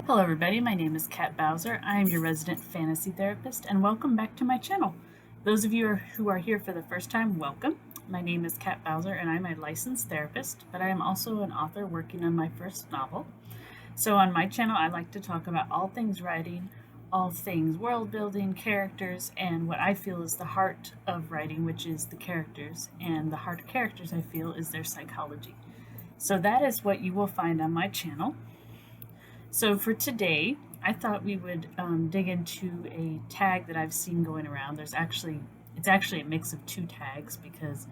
Hello everybody, my name is Kat Bowser. I am your resident fantasy therapist and welcome back to my channel. Those of you who are here for the first time, welcome. My name is Kat Bowser and I'm a licensed therapist, but I am also an author working on my first novel. So on my channel, I like to talk about all things writing, all things world building, characters, and what I feel is the heart of writing, which is the characters. And the heart of characters, I feel, is their psychology. So that is what you will find on my channel. So for today, I thought we would dig into a tag that I've seen going around. It's actually a mix of two tags because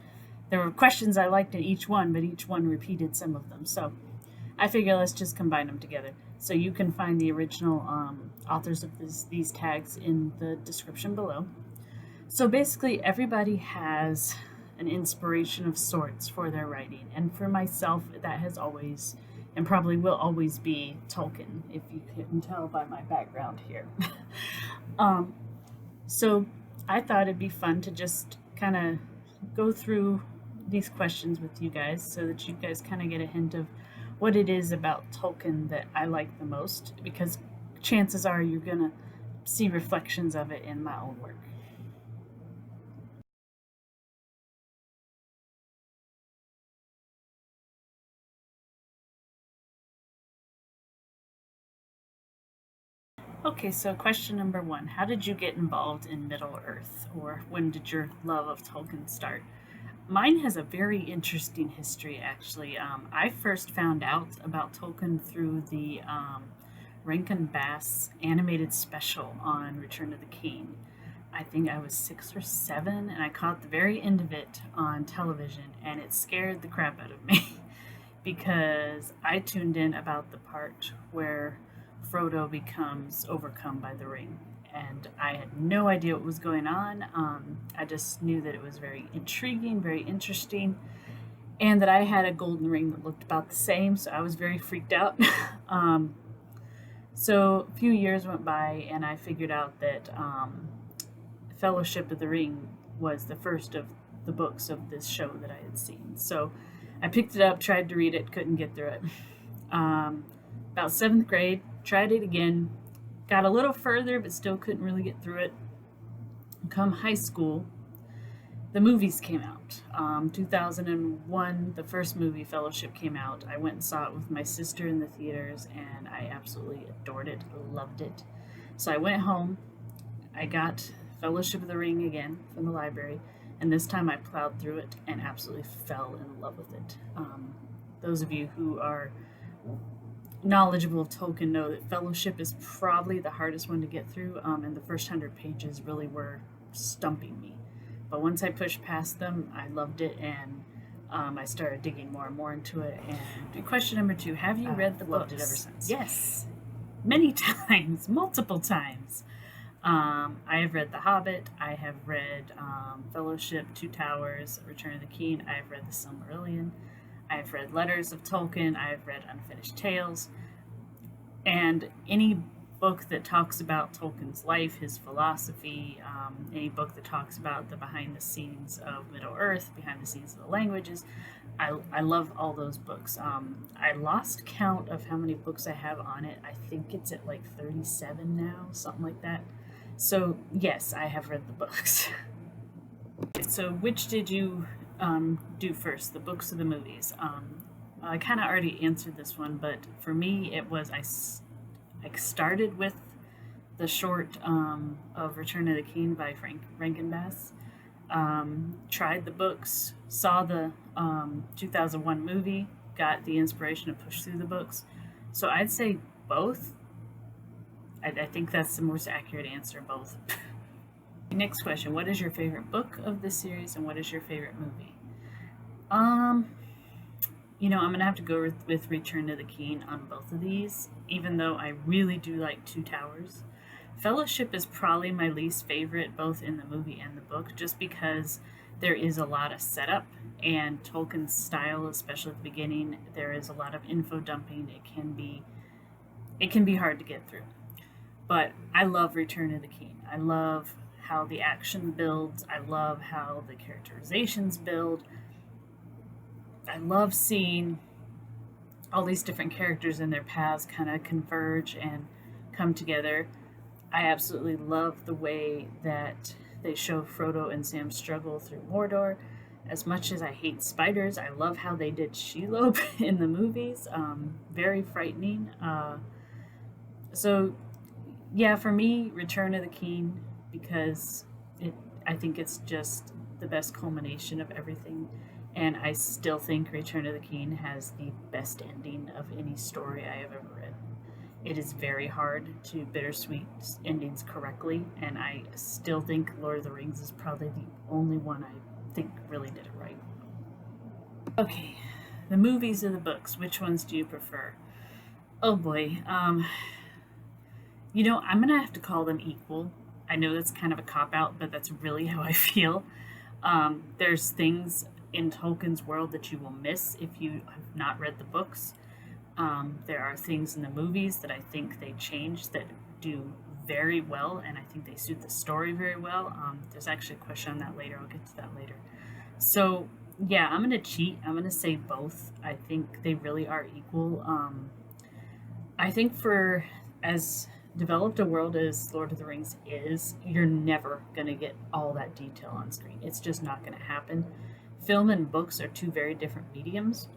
there were questions I liked in each one, but each one repeated some of them. So I figure let's just combine them together. So you can find the original authors of these tags in the description below. So basically, everybody has an inspiration of sorts for their writing, and for myself, that has always and probably will always be Tolkien, if you can tell by my background here. um, so I thought it'd be fun to just kind of go through these questions with you guys so that you guys kind of get a hint of what it is about Tolkien that I like the most, because chances are you're going to see reflections of it in my own work. Okay, so question number one. How did you get involved in Middle Earth, or when did your love of Tolkien start? Mine has a very interesting history, actually. I first found out about Tolkien through the Rankin Bass animated special on Return of the King. I think I was 6 or 7, and I caught the very end of it on television, and it scared the crap out of me because I tuned in about the part where Frodo becomes overcome by the ring. And I had no idea what was going on. I just knew that it was very intriguing, very interesting, and that I had a golden ring that looked about the same, so I was very freaked out. So a few years went by, and I figured out that Fellowship of the Ring was the first of the books of this show that I had seen. So I picked it up, tried to read it, couldn't get through it. About 7th grade, tried it again, got a little further, but still couldn't really get through it. Come high school, the movies came out. 2001, the first movie, Fellowship, came out. I went and saw it with my sister in the theaters, and I absolutely adored it, loved it. So I went home, I got Fellowship of the Ring again from the library, and this time I plowed through it and absolutely fell in love with it. Those of you who are knowledgeable of Tolkien know that Fellowship is probably the hardest one to get through, and the first 100 pages really were stumping me. But once I pushed past them, I loved it, and I started digging more and more into it. And question number 2, have you read the books? Loved it ever since. Yes, many times, multiple times. I have read The Hobbit, I have read Fellowship, Two Towers, Return of the King, I have read The Silmarillion, I have read Letters of Tolkien, I have read Unfinished Tales, and any book that talks about Tolkien's life, his philosophy, any book that talks about the behind the scenes of Middle Earth, behind the scenes of the languages, I love all those books. I lost count of how many books I have on it. I think it's at like 37 now, something like that. So yes, I have read the books. So which did you do first, the books or the movies? I kind of already answered this one, but for me it was I started with the short of Return of the King by Frank Rankin Bass. Tried the books, saw the 2001 movie, got the inspiration to push through the books. So I'd say both. I think that's the most accurate answer, both. Next question, what is your favorite book of this series and what is your favorite movie? I'm gonna have to go with Return to the King on both of these, even though I really do like Two Towers. Fellowship is probably my least favorite, both in the movie and the book, just because there is a lot of setup, and Tolkien's style, especially at the beginning, there is a lot of info dumping. It can be hard to get through. But I love Return of the King. I love how the action builds. I love how the characterizations build. I love seeing all these different characters and their paths kind of converge and come together. I absolutely love the way that they show Frodo and Sam struggle through Mordor. As much as I hate spiders, I love how they did Shelob in the movies. Very frightening. So yeah, for me, Return of the King, because it I think it's just the best culmination of everything. And I still think Return of the King has the best ending of any story I have ever read. It is very hard to bittersweet endings correctly, and I still think Lord of the Rings is probably the only one I think really did it right. Okay, the movies or the books, which ones do you prefer? Oh boy, I'm gonna have to call them equal. I know that's kind of a cop out, but that's really how I feel. There's things in Tolkien's world that you will miss if you have not read the books. There are things in the movies that I think they changed that do very well, and I think they suit the story very well. There's actually a question on that later. I'll get to that later. So, yeah, I'm going to cheat. I'm going to say both. I think they really are equal. I think for as developed a world as Lord of the Rings is, you're never going to get all that detail on screen. It's just not going to happen. Film and books are two very different mediums,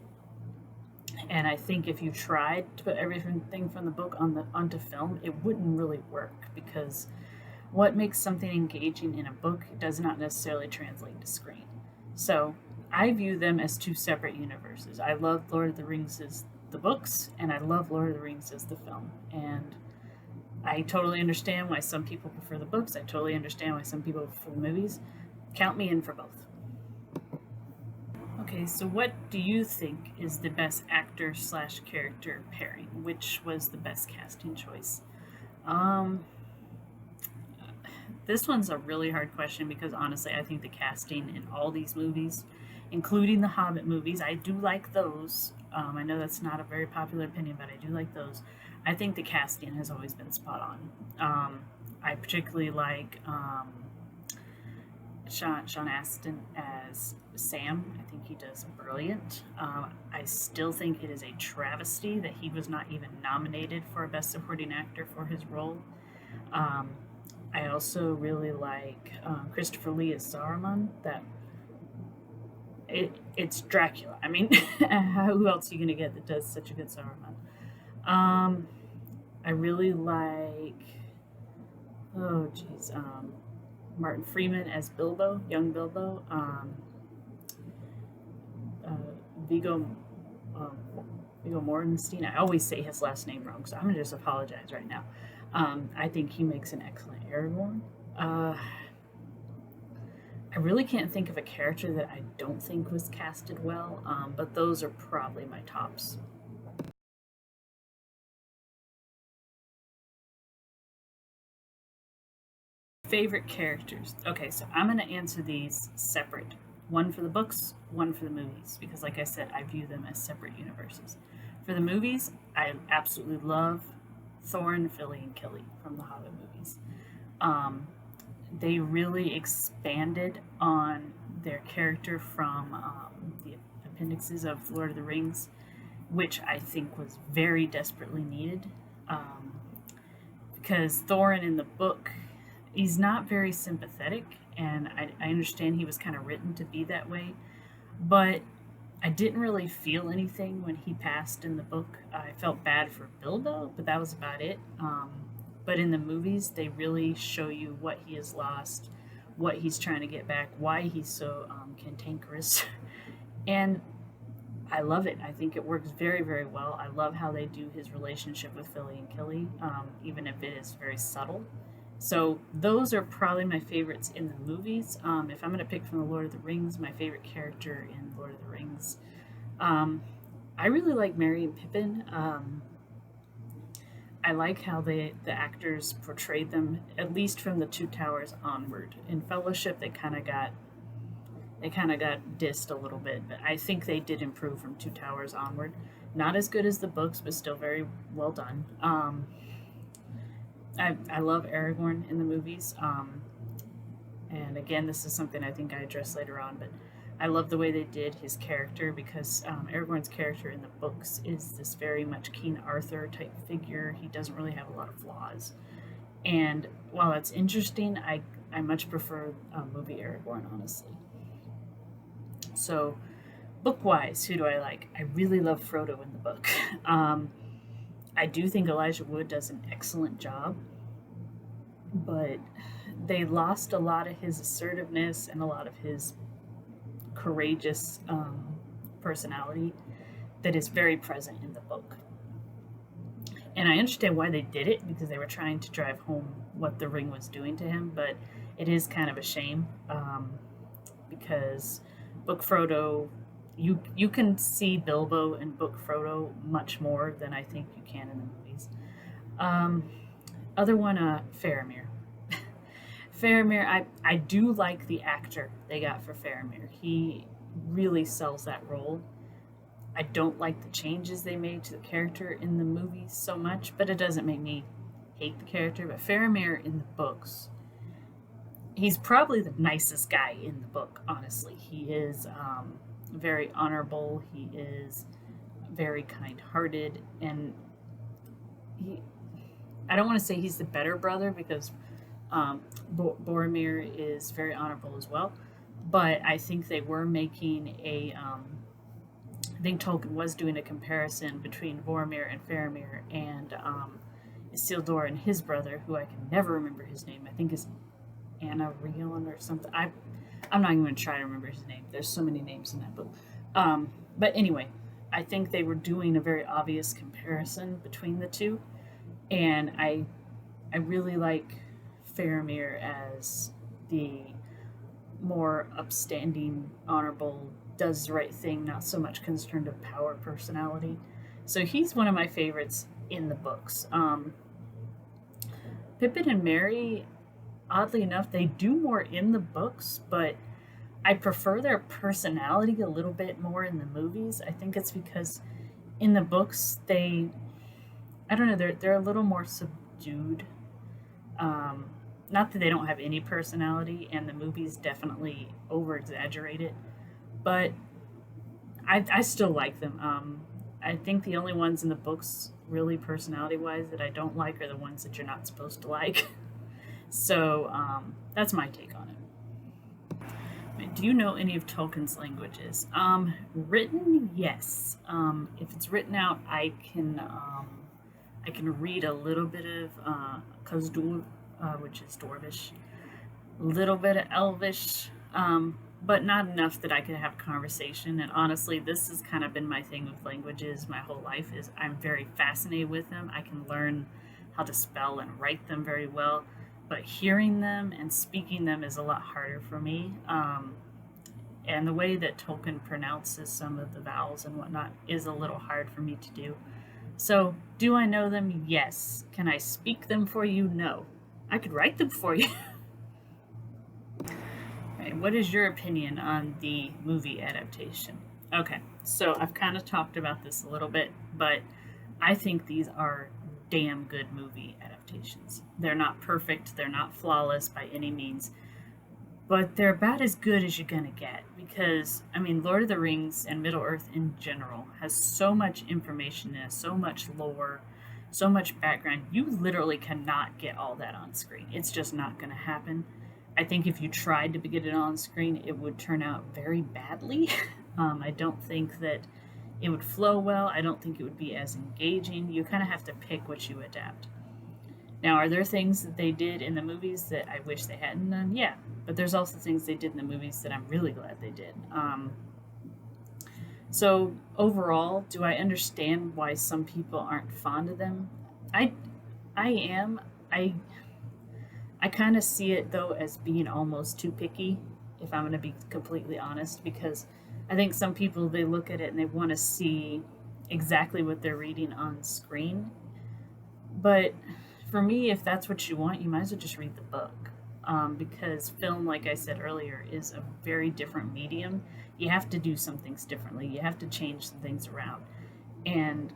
and I think if you tried to put everything from the book onto film, it wouldn't really work because what makes something engaging in a book does not necessarily translate to screen. So I view them as two separate universes. I love Lord of the Rings as the books, and I love Lord of the Rings as the film. And I totally understand why some people prefer the books. I totally understand why some people prefer the movies. Count me in for both. Okay, so what do you think is the best actor slash character pairing? Which was the best casting choice? Um, this one's a really hard question because honestly, I think the casting in all these movies, including the Hobbit movies, I do like those. I know that's not a very popular opinion, but I do like those. I think the casting has always been spot on. I particularly like Sean Astin as Sam. I think he does brilliant. I still think it is a travesty that he was not even nominated for a Best Supporting Actor for his role. Um, I also really like Christopher Lee as Saruman. It's Dracula. I mean, who else are you gonna get that does such a good Saruman? Um, I really like oh geez, Martin Freeman as Bilbo, young Bilbo. Uh, Vigo um, Vigo Mortenstein. I always say his last name wrong, so I'm gonna just apologize right now. I think he makes an excellent Aragorn. I really can't think of a character that I don't think was casted well, but those are probably my tops. Favorite characters. Okay, so I'm going to answer these separate. One for the books, one for the movies, because like I said, I view them as separate universes. For the movies, I absolutely love Thorin, Philly, and Killy from the Hobbit movies. Um, they really expanded on their character from the appendixes of Lord of the Rings, which I think was very desperately needed. Um, because Thorin in the book, he's not very sympathetic, and I understand he was kind of written to be that way, but I didn't really feel anything when he passed in the book. I felt bad for Bilbo, but that was about it. But in the movies, they really show you what he has lost, what he's trying to get back, why he's so cantankerous. And I love it. I think it works very, very well. I love how they do his relationship with Philly and Killy, even if it is very subtle. So those are probably my favorites in the movies. If I'm going to pick from the Lord of the Rings, my favorite character in Lord of the Rings, um, I really like Merry and Pippin. I like how the actors portrayed them, at least from the Two Towers onward. In Fellowship, they kind of got dissed a little bit, but I think they did improve from Two Towers onward. Not as good as the books, but still very well done. I love Aragorn in the movies, and again, this is something I think I address later on. But I love the way they did his character because Aragorn's character in the books is this very much King Arthur type figure. He doesn't really have a lot of flaws. And while that's interesting, I much prefer movie Aragorn, honestly. So, book wise, who do I like? I really love Frodo in the book. Um, I do think Elijah Wood does an excellent job, but they lost a lot of his assertiveness and a lot of his courageous personality that is very present in the book. And I understand why they did it because they were trying to drive home what the ring was doing to him, but it is kind of a shame because Book Frodo, you can see Bilbo in Book Frodo much more than I think you can in the movies. Um, Other one, Faramir. Faramir, I do like the actor they got for Faramir. He really sells that role. I don't like the changes they made to the character in the movies so much, but it doesn't make me hate the character. But Faramir in the books, he's probably the nicest guy in the book, honestly. He is very honorable, he is very kind hearted, and he, I don't want to say he's the better brother because Boromir is very honorable as well. But I think they were making I think Tolkien was doing a comparison between Boromir and Faramir and Isildur and his brother, who I can never remember his name. I think is Anarion or something. I'm not even going to try to remember his name. There's so many names in that book. But anyway, I think they were doing a very obvious comparison between the two, and I really like Faramir as the more upstanding, honorable, does the right thing, not so much concerned of power personality. So he's one of my favorites in the books. Pippin and Merry, oddly enough, they do more in the books, but I prefer their personality a little bit more in the movies. I think it's because in the books I don't know, they're a little more subdued. Um, Not that they don't have any personality, and the movies definitely over exaggerate it, but I still like them. I think the only ones in the books, really personality wise, that I don't like are the ones that you're not supposed to like. So that's my take on it. Do you know any of Tolkien's languages? Written, yes. If it's written out, I can read a little bit of Khazdur, which is Dwarvish, a little bit of Elvish, but not enough that I could have a conversation. And honestly, this has kind of been my thing with languages my whole life. Is I'm very fascinated with them. I can learn how to spell and write them very well, but hearing them and speaking them is a lot harder for me. And the way that Tolkien pronounces some of the vowels and whatnot is a little hard for me to do. So, do I know them? Yes. Can I speak them for you? No. I could write them for you. Right, what is your opinion on the movie adaptation? Okay, so I've kind of talked about this a little bit, but I think these are damn good movie adaptations. They're not perfect, they're not flawless by any means, but they're about as good as you're gonna get because, I mean, Lord of the Rings and Middle Earth in general has so much information in it, so much lore, so much background. You literally cannot get all that on screen. It's just not going to happen. I think if you tried to get it on screen, it would turn out very badly. I don't think that it would flow well. I don't think it would be as engaging. You kind of have to pick what you adapt. Now, are there things that they did in the movies that I wish they hadn't done? Yeah, but there's also things they did in the movies that I'm really glad they did. So overall, do I understand why some people aren't fond of them? I I am. I kind of see it though as being almost too picky, if I'm going to be completely honest, because I think some people they look at it and they want to see exactly what they're reading on screen. But for me, if that's what you want, you might as well just read the book. Because film, like I said earlier, is a very different medium. You have to do some things differently. You have to change some things around. And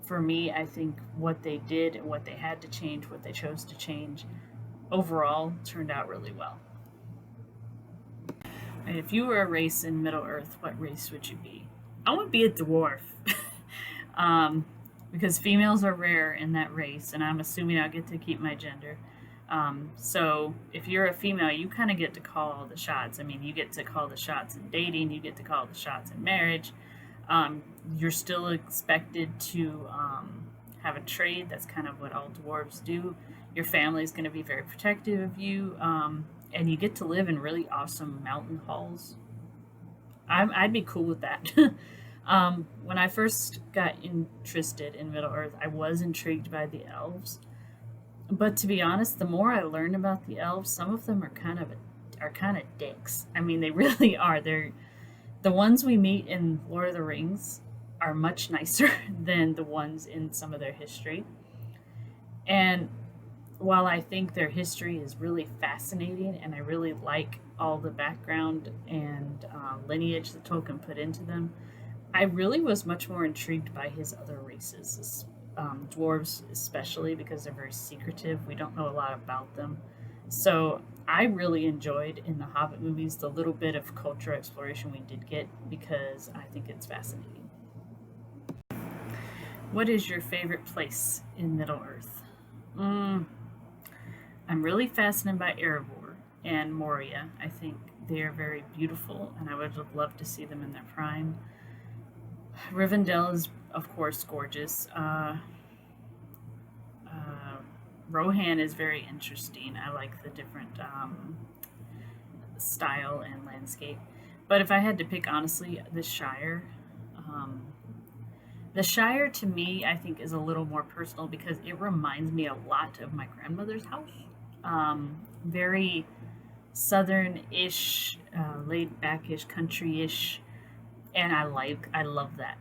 for me, I think what they did and what they had to change, what they chose to change, overall turned out really well. If you were a race in Middle Earth, what race would you be? I would be a dwarf. um, because females are rare in that race, and I'm assuming I get to keep my gender. So if you're a female, you kind of get to call all the shots. I mean, you get to call the shots in dating, you get to call the shots in marriage. You're still expected to have a trade. That's kind of what all dwarves do. Your family is going to be very protective of you, and you get to live in really awesome mountain halls. I'd be cool with that. When I first got interested in Middle Earth, I was intrigued by the elves. But to be honest, the more I learned about the elves, some of them are kind of dicks. I mean, they really are. They're the ones we meet in Lord of the Rings are much nicer than the ones in some of their history. And while I think their history is really fascinating and I really like all the background and lineage that Tolkien put into them, I really was much more intrigued by his other races, dwarves especially because they're very secretive. We don't know a lot about them. So I really enjoyed in the Hobbit movies the little bit of cultural exploration we did get because I think it's fascinating. What is your favorite place in Middle Earth? Mm, I'm really fascinated by Erebor and Moria. I think they are very beautiful, and I would have loved to see them in their prime. Rivendell is, of course, gorgeous. Rohan is very interesting. I like the different style and landscape. But if I had to pick, honestly, um, the Shire to me, I think, is a little more personal because it reminds me a lot of my grandmother's house. Very southern-ish, laid-back-ish, country-ish, and I love that.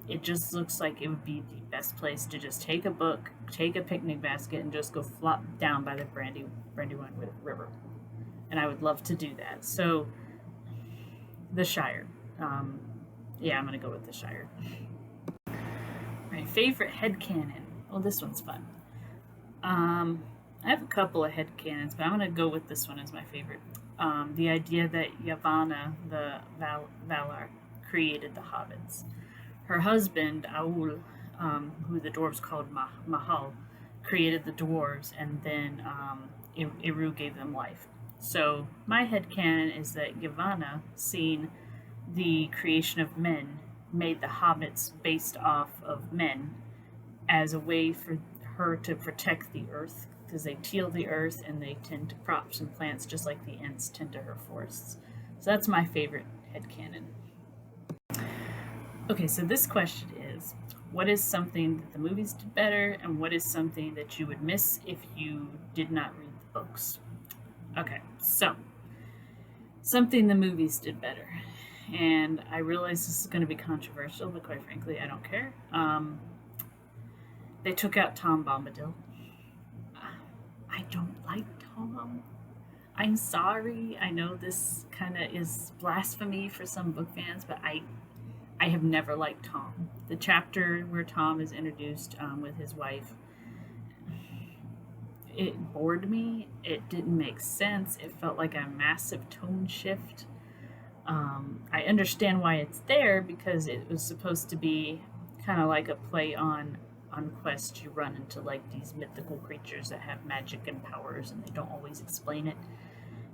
It just looks like it would be the best place to just take a book, take a picnic basket, and just go flop down by the Brandywine River. And I would love to do that. So the Shire. Um, yeah, I'm gonna go with the Shire. My favorite headcanon. Oh, this one's fun. Um, I have a couple of headcanons, but I'm gonna go with this one as my favorite. The idea that Yavanna, the Valar, created the hobbits. Her husband, Aul, who the dwarves called Mahal, created the dwarves, and then Eru gave them life. So my headcanon is that Yavanna, seeing the creation of men, made the hobbits based off of men as a way for her to protect the earth because they till the earth and they tend to crops and plants just like the Ents tend to her forests. So that's my favorite headcanon. Okay, so this question is what is something that the movies did better and what is something that you would miss if you did not read the books? Okay, so something the movies did better. And I realize this is going to be controversial, but quite frankly, I don't care. They took out Tom Bombadil. I don't like Tom. I'm sorry. I know this kind of is blasphemy for some book fans, but I have never liked Tom. The chapter where Tom is introduced with his wife, it bored me. It didn't make sense. It felt like a massive tone shift. I understand why it's there because it was supposed to be kind of like a play on Quest. You run into like these mythical creatures that have magic and powers, and they don't always explain it.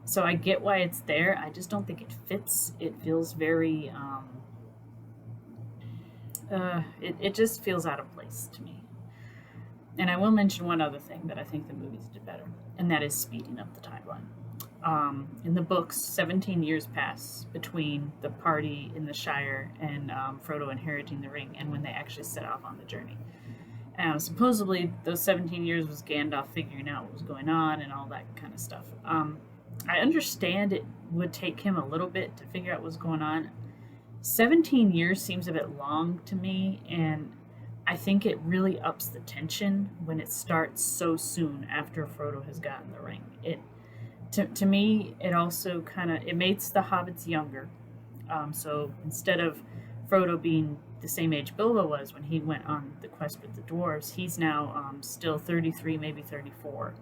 So I get why it's there. I just don't think it fits. It feels very it just feels out of place to me. And I will mention one other thing that I think the movies did better, and that is speeding up the timeline. In the books, 17 years pass between the party in the Shire and Frodo inheriting the ring and when they actually set off on the journey. Supposedly, those 17 years was Gandalf figuring out what was going on and all that kind of stuff. I understand it would take him a little bit to figure out what was going on. 17 years seems a bit long to me, and I think it really ups the tension when it starts so soon after Frodo has gotten the ring. To me, it also kind of it makes the hobbits younger. So instead of Frodo being the same age Bilbo was when he went on the quest with the dwarves, he's now still 33, maybe 34.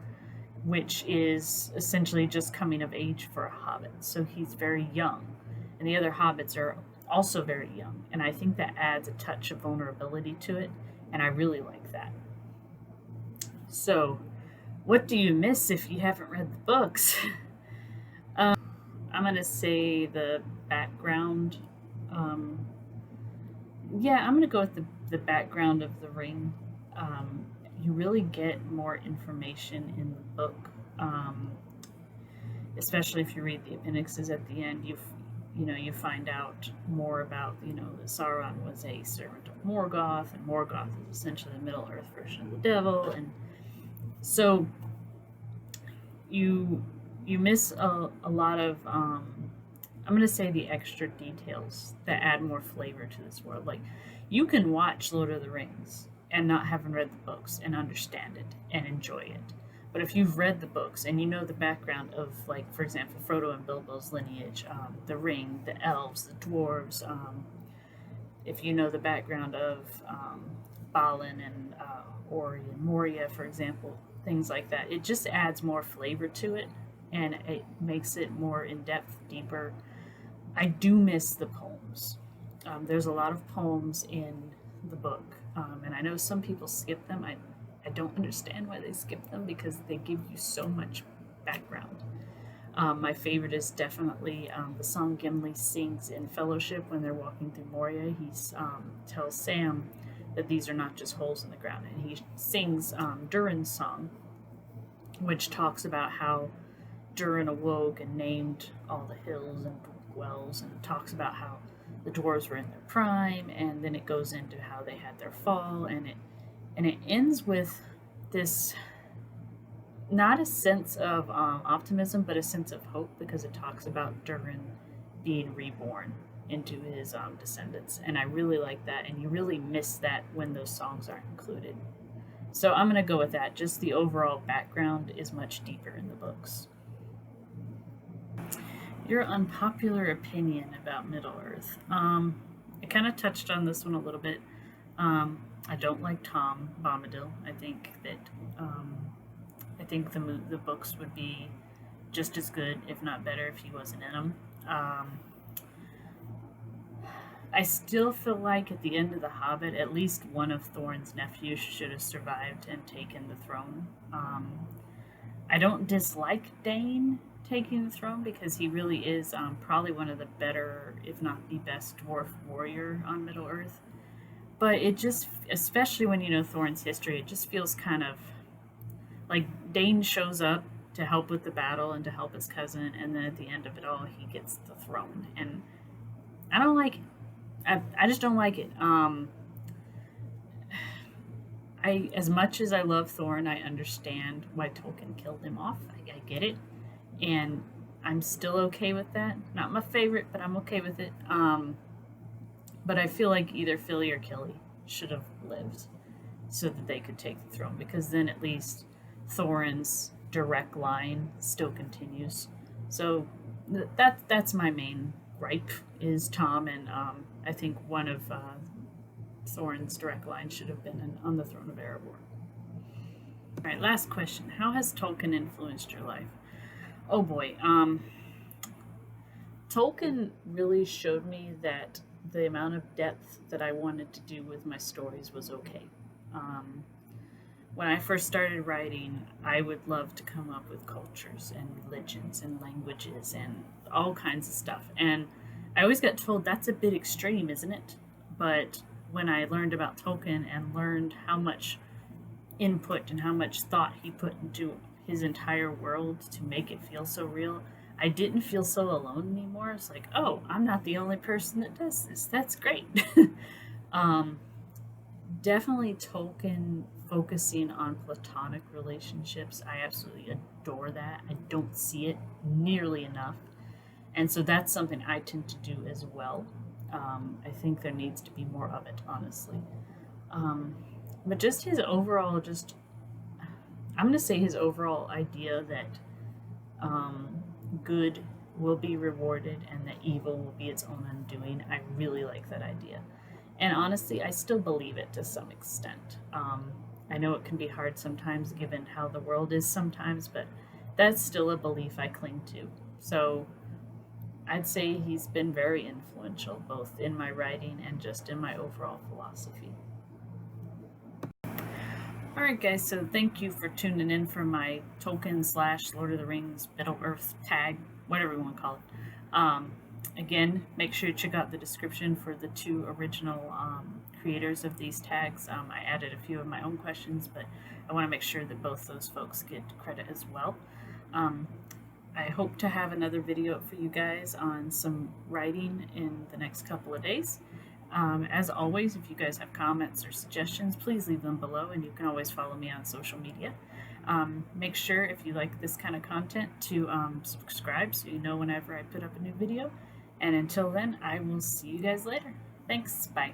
which is essentially just coming of age for a hobbit. So he's very young, and the other hobbits are also very young. And I think that adds a touch of vulnerability to it, and I really like that. So, what do you miss if you haven't read the books? I'm gonna say the background. Um, yeah, I'm gonna go with the background of the ring. Um, you really get more information in the book, especially if you read the appendixes at the end. You find out more about that Sauron was a servant of Morgoth, and Morgoth is essentially the Middle Earth version of the devil, and so you you miss a lot of I'm going to say the extra details that add more flavor to this world. Like, you can watch Lord of the Rings and not having read the books and understand it and enjoy it. But if you've read the books and you know the background of, like, for example, Frodo and Bilbo's lineage, the ring, the elves, the dwarves, if you know the background of Balin and Ori and Moria, for example, things like that, it just adds more flavor to it, and it makes it more in depth, deeper. I do miss the poems. There's a lot of poems in the book, and I know some people skip them. I don't understand why they skip them because they give you so much background. My favorite is definitely the song Gimli sings in Fellowship when they're walking through Moria. He tells Sam that these are not just holes in the ground, and he sings Durin's song, which talks about how Durin awoke and named all the hills and wells, and talks about how the dwarves were in their prime, and then it goes into how they had their fall, and it ends with this, not a sense of optimism, but a sense of hope, because it talks about Durin being reborn into his descendants, and I really like that, and you really miss that when those songs aren't included. So I'm gonna go with that. Just the overall background is much deeper in the books. Your unpopular opinion about Middle Earth. I kind of touched on this one a little bit. I don't like Tom Bombadil. I think the books would be just as good, if not better, if he wasn't in them. I still feel like at the end of The Hobbit, at least one of Thorin's nephews should have survived and taken the throne. I don't dislike Dane taking the throne because he really is probably one of the better, if not the best, dwarf warrior on Middle Earth. But it just, especially when you know Thorin's history, it just feels kind of like Dane shows up to help with the battle and to help his cousin, and then at the end of it all, he gets the throne. And I don't like it. I just don't like it. As much as I love Thorin, I understand why Tolkien killed him off. I get it, and I'm still okay with that. Not my favorite, but I'm okay with it. But I feel like either Philly or Killy should have lived so that they could take the throne, because then at least Thorin's direct line still continues. So that's my main gripe is Tom, and I think one of Thorin's direct line should have been on the throne of Erebor. All right, last question. How has Tolkien influenced your life? Oh boy. Tolkien really showed me that the amount of depth that I wanted to do with my stories was okay. When I first started writing, I would love to come up with cultures and religions and languages and all kinds of stuff. And I always got told that's a bit extreme, isn't it? But when I learned about Tolkien and learned how much input and how much thought he put into his entire world to make it feel so real, I didn't feel so alone anymore. It's like, oh, I'm not the only person that does this. That's great. um, Definitely Tolkien focusing on platonic relationships. I absolutely adore that. I don't see it nearly enough. And so that's something I tend to do as well. I think there needs to be more of it, honestly. But just his overall, I'm going to say his overall idea that good will be rewarded and that evil will be its own undoing. I really like that idea. And honestly, I still believe it to some extent. I know it can be hard sometimes given how the world is sometimes, but that's still a belief I cling to. So I'd say he's been very influential, both in my writing and just in my overall philosophy. All right, guys, so thank you for tuning in for my Tolkien slash Lord of the Rings Middle Earth tag, whatever you want to call it. Again, make sure you check out the description for the two original creators of these tags. I added a few of my own questions, but I want to make sure that both those folks get credit as well. Um, I hope to have another video for you guys on some writing in the next couple of days. As always, if you guys have comments or suggestions, please leave them below, and you can always follow me on social media. Make sure, if you like this kind of content, to subscribe so you know whenever I put up a new video. And until then, I will see you guys later. Thanks. Bye.